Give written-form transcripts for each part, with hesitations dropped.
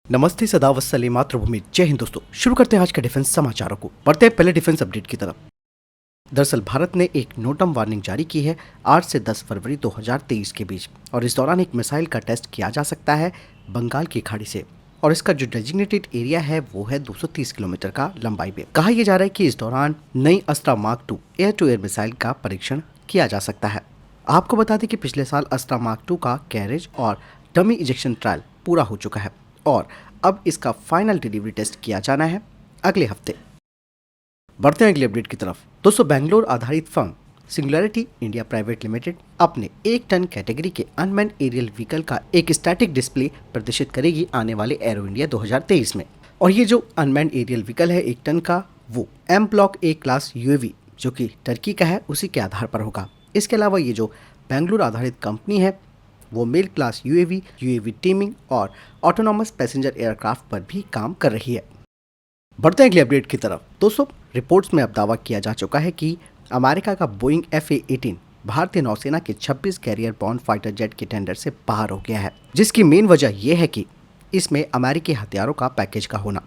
नमस्ते सदावत सलीम मातृभूमि। जय हिंद दोस्तों, शुरू करते हैं आज के डिफेंस समाचारों को। बढ़ते हैं पहले डिफेंस अपडेट की तरफ। दरअसल भारत ने एक नोटम वार्निंग जारी की है 8 से 10 फरवरी 2023 के बीच, और इस दौरान एक मिसाइल का टेस्ट किया जा सकता है बंगाल की खाड़ी से, और इसका जो डेजिग्नेटेड एरिया है वो है 230 किलोमीटर का लंबाई में। कहा यह जा रहा है कि इस दौरान नई Astra mark 2 air to air missile का परीक्षण किया जा सकता है। आपको बता दें कि पिछले साल अस्त्रा मार्क 2 का कैरेज और डमी इजेक्शन ट्रायल पूरा हो चुका है, और अब इसका फाइनल डिलीवरी टेस्ट किया जाना है अगले हफ्ते। बढ़ते हैं अगले अपडेट की तरफ। दोस्तों, बेंगलोर आधारित firm singularity India private limited अपने 1 टन कैटेगरी के अनमैन्ड एरियल व्हीकल का एक स्टैटिक डिस्प्ले प्रदर्शित करेगी आने वाले एरो इंडिया 2023 में। और ये जो अनमैन्ड एरियल व्हीकल है 1 टन का, वो M block A class UAV जो कि टर्की का है उसी के आधार पर होगा। इसके अलावा ये जो बेंगलुरु आधारित कंपनी है वो मेल क्लास यूएवी टीमिंग और ऑटोनॉमस पैसेंजर एयरक्राफ्ट पर भी काम कर रही है। बढ़ते हैं अगले अपडेट की तरफ। दोस्तों, रिपोर्ट्स में अब दावा किया जा चुका है कि अमेरिका का बोइंग FA-18 भारतीय नौसेना के 26 कैरियर बॉर्न फाइटर जेट के टेंडर से बाहर हो गया है, जिसकी मेन वजह यह है कि इसमें अमेरिकी हथियारों का पैकेज का होना।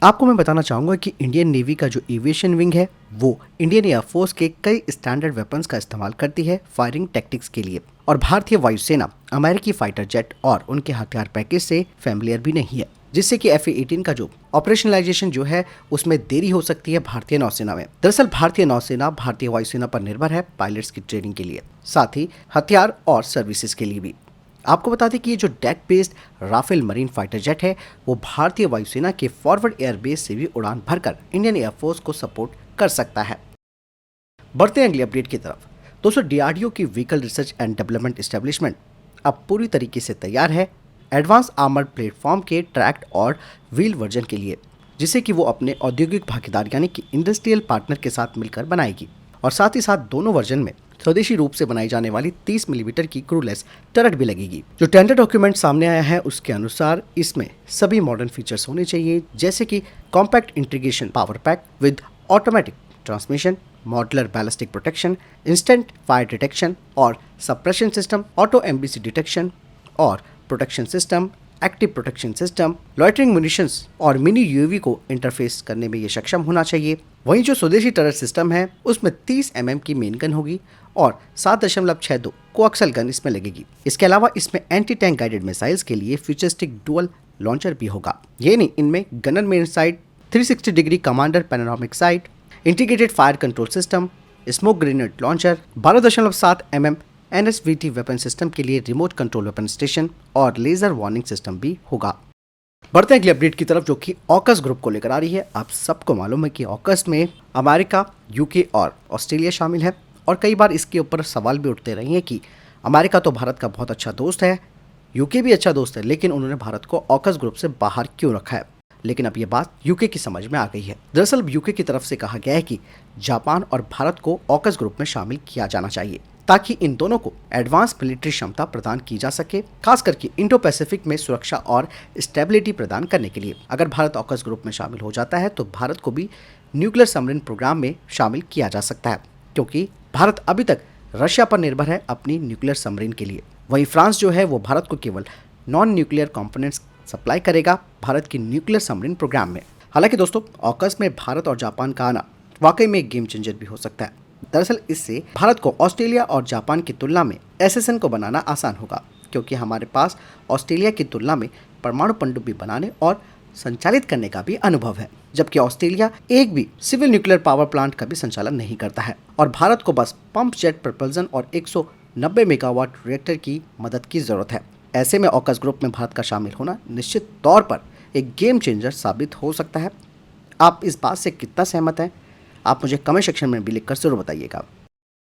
आपको मैं बताना चाहूँगा कि इंडियन नेवी का जो एविएशन विंग है वो इंडियन एयरफोर्स के कई स्टैंडर्ड वेपन्स का इस्तेमाल करती है फायरिंग टैक्टिक्स के लिए, और भारतीय वायुसेना अमेरिकी फाइटर जेट और उनके हथियार पैकेज से फैमिलियर भी नहीं है, जिससे कि FA-18 का जो ऑपरेशनलाइजेशन जो है उसमें देरी हो सकती है भारतीय नौसेना में। दरअसल भारतीय नौसेना भारतीय वायुसेना पर निर्भर है पायलट्स की ट्रेनिंग के लिए, साथ ही हथियार और सर्विसेज के लिए भी। आपको बता दें कि ये जो deck based Rafale marine fighter jet है वो भारतीय वायुसेना के फॉरवर्ड एयरबेस से भी उड़ान भरकर इंडियन एयरफोर्स को सपोर्ट कर सकता है। बढ़ते हैं अगले अपडेट की तरफ। दोस्तों, DRDO की vehicle research and development establishment अब पूरी तरीके से तैयार है एडवांस आर्मर्ड प्लेटफॉर्म के ट्रैक्ड और व्हील वर्जन के लिए, जिसे कि वो अपने औद्योगिक भागीदार यानी कि इंडस्ट्रियल पार्टनर के साथ मिलकर बनाएगी, और साथ ही साथ दोनों वर्जन में स्वदेशी रूप से बनाई जाने वाली 30 मिलीमीटर की क्रूलेस टरट भी लगेगी। जो टेंडर डॉक्यूमेंट सामने आया है उसके अनुसार इसमें सभी मॉडर्न फीचर्स होने चाहिए, जैसे कि compact integration power pack with automatic transmission, modular ballistic protection, instant fire detection और suppression system, auto MBC detection और protection system, active protection system, loitering munitions और मिनी UAV को इंटरफेस करने में ये सक्षम होना चाहिए। वहीं जो स्वदेशी टरट सिस्टम है उसमें 30 mm की मेन गन होगी और 7.62 कोएक्सल गन इसमें लगेगी। इसके अलावा इसमें एंटी टैंक गाइडेड मिसाइल्स के लिए फ्यूचरिस्टिक डुअल लॉन्चर भी होगा। ये नहीं, इनमें gunner main side, 360 degree commander panoramic site, integrated fire control system, smoke grenade launcher, 12.7 mm NSVT weapon system के लिए रिमोट कंट्रोल वेपन स्टेशन और लेजर वार्निंग सिस्टम भी होगा। बढ़ते हैं अगले अपडेट की तरफ, जो कि ऑकस ग्रुप को लेकर आ रही है। आप सबको मालूम है कि ऑकस में अमेरिका, UK और ऑस्ट्रेलिया शामिल है, और कई बार इसके ऊपर सवाल भी उठते रहे हैं कि अमेरिका तो भारत का बहुत अच्छा दोस्त है, UK भी अच्छा दोस्त है, लेकिन उन्होंने भारत को ऑकस ग्रुप से बाहर क्यों रखा है। लेकिन अब ये बात UK की समझ में आ गई है। दरअसल UK की तरफ से कहा गया है कि जापान और भारत को ऑकस ग्रुप में शामिल किया जाना चाहिए, ताकि इन दोनों को एडवांस मिलिट्री क्षमता प्रदान की जा सके, खास करके इंडो पैसिफिक में सुरक्षा और स्टेबिलिटी प्रदान करने के लिए। अगर भारत ऑकस ग्रुप में शामिल हो जाता है तो भारत को भी न्यूक्लियर सबमरीन प्रोग्राम में शामिल किया जा सकता है, क्योंकि भारत अभी तक रशिया पर निर्भर है अपनी न्यूक्लियर सबमरीन के लिए। वहीं फ्रांस जो है वो भारत को केवल नॉन न्यूक्लियर कंपोनेंट्स सप्लाई करेगा भारत की न्यूक्लियर सबमरीन प्रोग्राम में। हालांकि दोस्तों, ऑकस में भारत और जापान का आना वाकई में एक गेम चेंजर भी हो सकता है। दरअसल इससे भारत को ऑस्ट्रेलिया और जापान की तुलना में SSN को बनाना आसान होगा, क्योंकि हमारे पास ऑस्ट्रेलिया की तुलना में परमाणु पनडुब्बी बनाने और संचालित करने का भी अनुभव है, जबकि ऑस्ट्रेलिया एक भी सिविल न्यूक्लियर पावर प्लांट का भी संचालन नहीं करता है, और भारत को बस पंप जेट प्रपल्जन और 190 मेगावाट रिएक्टर की मदद की जरूरत है। ऐसे में ऑकस ग्रुप में भारत का शामिल होना निश्चित तौर पर एक गेम चेंजर साबित हो सकता है। आप इस बात से कितना सहमत हैं, आप मुझे कमेंट सेक्शन में भी लिखकर जरूर बताइएगा।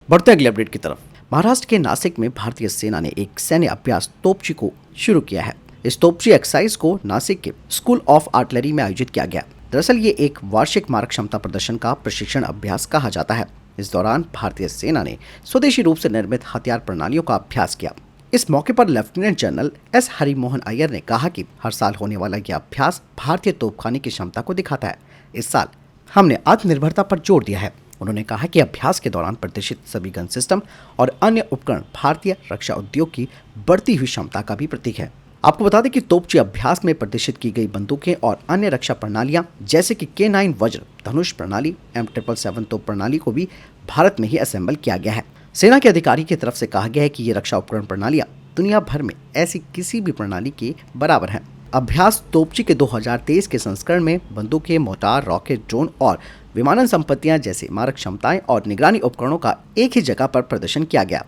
बढ़ते हैं अगले अपडेट की तरफ। महाराष्ट्र के नासिक में भारतीय सेना ने एक सैन्य अभ्यास तोपची को शुरू किया है। इस तोपची एक्सरसाइज को नासिक के स्कूल ऑफ आर्टिलरी में आयोजित किया गया। दरअसल ये एक वार्षिक मारक क्षमता प्रदर्शन का प्रशिक्षण अभ्यास कहा जाता है। इस दौरान भारतीय सेना ने स्वदेशी रूप से निर्मित हथियार प्रणालियों का अभ्यास किया। इस मौके पर lieutenant general S Harimohan Iyer ने कहा कि हर साल होने वाला यह अभ्यास भारतीय तोपखाने की क्षमता को दिखाता है। इस साल हमने आत्मनिर्भरता पर जोर दिया है। उन्होंने कहा कि अभ्यास के दौरान प्रदर्शित सभी गन सिस्टम और अन्य उपकरण भारतीय रक्षा उद्योग की बढ़ती हुई क्षमता का भी प्रतीक है। आपको बता दें कि तोपची अभ्यास में प्रदर्शित की गई बंदूकें और अन्य रक्षा प्रणालियां जैसे कि K9 वज्र धनुष प्रणाली M777 तोप प्रणाली को भी भारत में ही असेंबल किया गया है। सेना के अधिकारी की तरफ से कहा गया है कि ये रक्षा उपकरण प्रणालियां दुनिया भर में ऐसी किसी भी प्रणाली के बराबर हैं। अभ्यास तोपची के 2023 के संस्करण में बंदूकें, मोर्टार, रॉकेट, ड्रोन और विमानन संपत्तियां जैसे मारक क्षमताएं और निगरानी उपकरणों का एक ही जगह पर प्रदर्शन किया गया।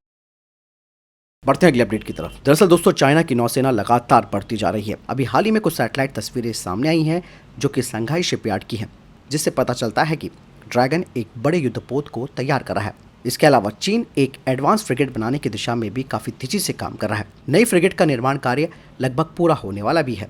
बढ़ते हैं अगले अपडेट की तरफ। दरअसल दोस्तों, चाइना की नौसेना लगातार बढ़ती जा रही है। अभी हाल ही में कुछ सैटेलाइट तस्वीरें सामने आई हैं जो कि शंघाई शिपयार्ड की हैं, जिससे पता चलता है कि ड्रैगन एक बड़े युद्धपोत को तैयार कर रहा है। इसके अलावा चीन एक एडवांस फ्रिगेट बनाने की दिशा में भी काफी तेजी से काम कर रहा है। नई फ्रिगेट का निर्माण कार्य लगभग पूरा होने वाला भी है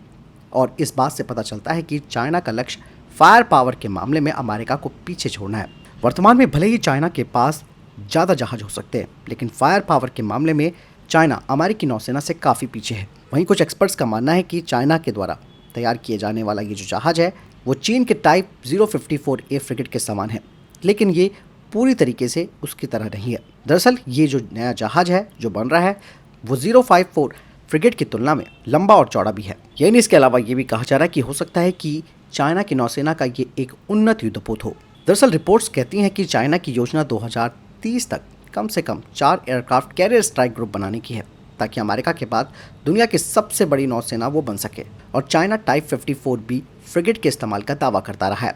और इस बात से पता चलता है कि चाइना का लक्ष्य फायर पावर के मामले में अमेरिका को पीछे छोड़ना है। वर्तमान में भले ही चाइना के पास ज्यादा जहाज हो सकते हैं, लेकिन फायर पावर के मामले में चाइना अमेरिकी नौसेना से काफी पीछे है। वहीं कुछ एक्सपर्ट्स का मानना है कि चाइना के द्वारा तैयार किए जाने वाला ये जो जहाज है वो चीन के टाइप 054A फ्रिगेट के समान है, लेकिन ये पूरी तरीके से उसकी तरह नहीं है। दरअसल ये जो नया जहाज है जो बन रहा है वो 054 फ्रिगेट की तुलना में लंबा और चौड़ा भी है। यही नहीं, इसके अलावा ये भी कहा जा रहा है कि हो सकता है कि चाइना की नौसेना का ये एक उन्नत युद्धपोत हो। दरअसल रिपोर्ट्स कहती हैं कि चाइना की योजना 2030 तक कम से कम 4 एयरक्राफ्ट कैरियर स्ट्राइक ग्रुप बनाने की है, ताकि अमेरिका के बाद दुनिया की सबसे बड़ी नौसेना वो बन सके। और चाइना टाइप 54B फ्रिगेट के इस्तेमाल का दावा करता रहा है।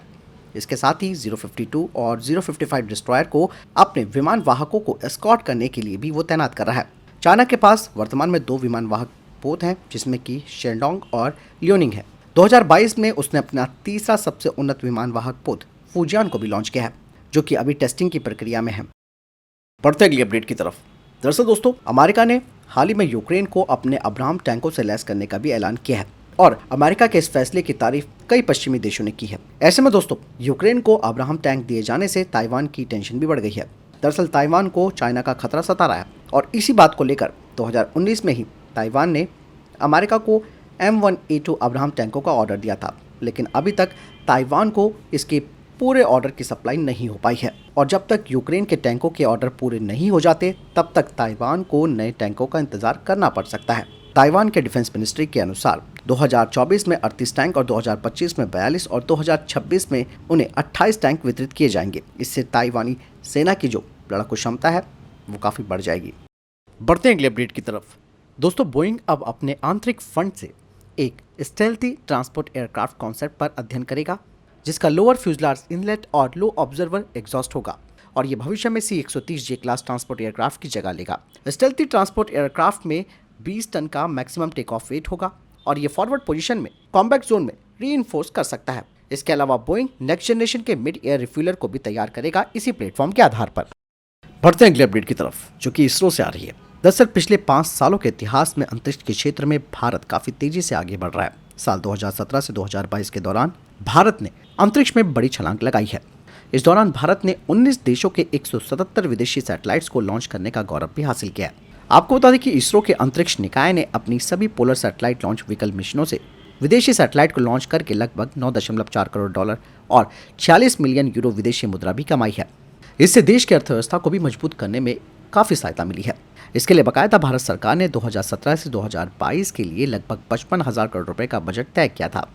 इसके साथ ही 052 और 055 डिस्ट्रॉयर को अपने विमान वाहकों को एस्कॉर्ट करने के लिए भी वो तैनात कर रहा है। चाइना के पास वर्तमान में 2 विमान वाहक पोत हैं, जिसमें कि शेंडोंग और लियोनिंग है। 2022 में उसने अपना तीसरा सबसे उन्नत विमान वाहक पोत फुजियान को भी लॉन्च किया है, जो कि अभी टेस्टिंग की प्रक्रिया में है। बढ़ते अगली अपडेट की तरफ। दरअसल दोस्तों, अमेरिका ने हाल ही में यूक्रेन को अपने अब्राहम टैंकों से लैस करने का भी ऐलान किया है और अमेरिका के इस फैसले की तारीफ कई पश्चिमी देशों ने की है। ऐसे में दोस्तों, यूक्रेन को अब्राहम टैंक दिए जाने से ताइवान की टेंशन भी बढ़ गई है। दरअसल ताइवान को चाइना का खतरा सता रहा है और इसी बात को लेकर 2019 में ही ताइवान ने अमेरिका को M1A2 अब्राहम टैंकों का ऑर्डर दिया था, लेकिन अभी तक ताइवान को इसके पूरे ऑर्डर की सप्लाई नहीं हो पाई है। और जब तक यूक्रेन के टैंकों के ऑर्डर पूरे नहीं हो जाते, तब तक ताइवान को नए टैंकों का इंतजार करना पड़ सकता है। ताइवान के डिफेंस मिनिस्ट्री के अनुसार 2024 में 38 टैंक और 2025 में 42 और 2026 में उन्हें 28 टैंक वितरित किए जाएंगे। इससे ताइवानी सेना की जो लड़ाकू क्षमता है वो काफी बढ़ जाएगी। बढ़ते हैं अगले अपडेट की तरफ। दोस्तों, बोइंग अब अपने आंतरिक फंड से एक स्टेल्थी ट्रांसपोर्ट एयरक्राफ्ट कॉन्सेप्ट पर अध्ययन करेगा, जिसका लोअर फ्यूजलाज इनलेट और लो ऑब्जर्वर एग्जॉस्ट होगा और ये भविष्य में C-130J क्लास ट्रांसपोर्ट एयरक्राफ्ट की जगह लेगा। स्टेल्थी ट्रांसपोर्ट एयरक्राफ्ट में 20 टन का मैक्सिमम टेक ऑफ वेट होगा और ये फॉरवर्ड पोजीशन में कॉम्बैट जोन में रीइंफोर्स कर सकता है। इसके अलावा बोइंग नेक्स्ट जनरेशन के मिड एयर रिफ्यूलर को भी तैयार करेगा इसी प्लेटफॉर्म के आधार पर। बढ़ते हैं अगले अपडेट की तरफ, जो कि इसरो से आ रही है। दरअसल पिछले 5 सालों के इतिहास में अंतरिक्ष के क्षेत्र में भारत काफी तेजी से आगे बढ़ रहा है। साल 2017 से 2022 के दौरान भारत ने अंतरिक्ष में बड़ी छलांग लगाई है। इस दौरान भारत ने 19 देशों के 177 विदेशी सैटेलाइट्स को लॉन्च करने का गौरव भी हासिल किया है। आपको बता दें कि इसरो के अंतरिक्ष निकाय ने अपनी सभी पोलर सैटेलाइट लॉन्च व्हीकल मिशनों से विदेशी सैटेलाइट को लॉन्च करके लगभग $9.4 करोड़ और 46 मिलियन यूरो विदेशी मुद्रा भी कमाई है। इससे देश की अर्थव्यवस्था को भी मजबूत करने में काफी सहायता मिली है। इसके लिए बाकायदा भारत सरकार ने 2017 से 2022 के लिए लगभग 55,000 करोड़ रुपए का बजट तय किया था।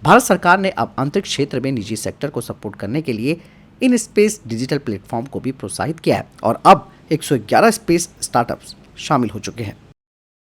भारत सरकार ने अब अंतरिक्ष क्षेत्र में निजी सेक्टर को सपोर्ट करने के लिए इन स्पेस डिजिटल प्लेटफॉर्म को भी प्रोत्साहित किया है और अब 111 स्पेस स्टार्टअप्स शामिल हो चुके हैं।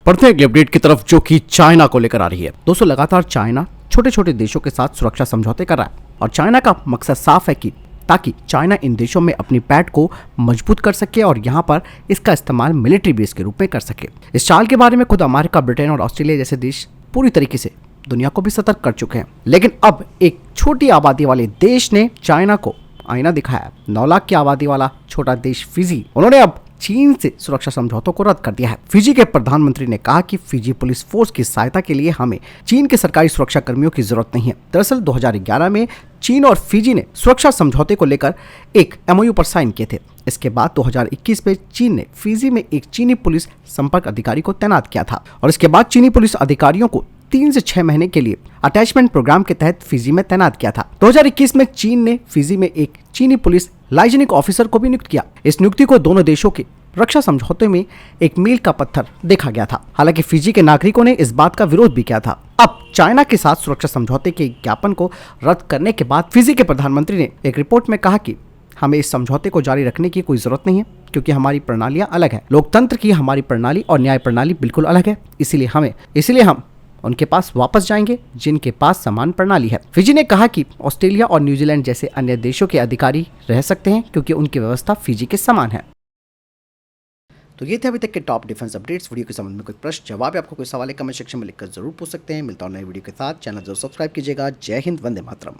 बढ़ते हैं अगले अपडेट की तरफ, जो कि चाइना को लेकर आ रही है। दोस्तों, लगातार चाइना छोटे छोटे देशों के साथ सुरक्षा समझौते कर रहा है और चाइना का मकसद साफ है कि ताकि चाइना इन देशों में अपनी पैठ को मजबूत कर सके और यहाँ पर इसका इस्तेमाल मिलिट्री बेस के रूप में कर सके। इस चाल के बारे में खुद अमेरिका, ब्रिटेन और ऑस्ट्रेलिया जैसे देश पूरी तरीके से दुनिया को भी सतर्क कर चुके हैं। लेकिन अब एक छोटी आबादी वाले देश ने चाइना को आईना दिखाया। 9 लाख की आबादी वाला छोटा देश फिजी, उन्होंने अब चीन से सुरक्षा समझौतों को रद्द कर दिया है। फिजी के प्रधानमंत्री ने कहा कि फिजी पुलिस फोर्स की सहायता के लिए हमें चीन के सरकारी सुरक्षा कर्मियों की जरूरत नहीं है। दरअसल 2011 में चीन और फिजी ने सुरक्षा समझौते को लेकर एक MOU पर साइन किए थे। इसके बाद 2021 में चीन ने फिजी में एक चीनी पुलिस संपर्क अधिकारी को तैनात किया था और इसके बाद चीनी पुलिस अधिकारियों को 3 से 6 महीने के लिए अटैचमेंट प्रोग्राम के तहत फिजी में तैनात किया था। 2021 में चीन ने फिजी में एक चीनी पुलिस लाइजनिक ऑफिसर को भी नियुक्त किया। इस नियुक्ति को दोनों देशों के रक्षा समझौते में एक मील का पत्थर देखा गया था। हालांकि फिजी के नागरिकों ने इस बात का विरोध भी किया था। अब चाइना के साथ सुरक्षा समझौते के ज्ञापन को रद्द करने के बाद फिजी के प्रधानमंत्री ने एक रिपोर्ट में कहा कि हमें इस समझौते को जारी रखने की कोई जरूरत नहीं है, क्योंकि हमारी प्रणालियां अलग है। लोकतंत्र की हमारी प्रणाली और न्याय प्रणाली बिल्कुल अलग है। इसीलिए हम उनके पास वापस जाएंगे जिनके पास समान प्रणाली है। फिजी ने कहा कि ऑस्ट्रेलिया और न्यूजीलैंड जैसे अन्य देशों के अधिकारी रह सकते हैं, क्योंकि उनकी व्यवस्था फिजी के समान है। तो ये थे अभी तक के टॉप डिफेंस अपडेट्स। वीडियो के संबंध में कोई प्रश्न जवाब या आपको कोई सवाल है कमेंट सेक्शन में लिखकर जरूर पूछ सकते हैं। मिलता हूं नए वीडियो के साथ। चैनल जरूर सब्सक्राइब कीजिएगा। जय हिंद, वंदे मातरम।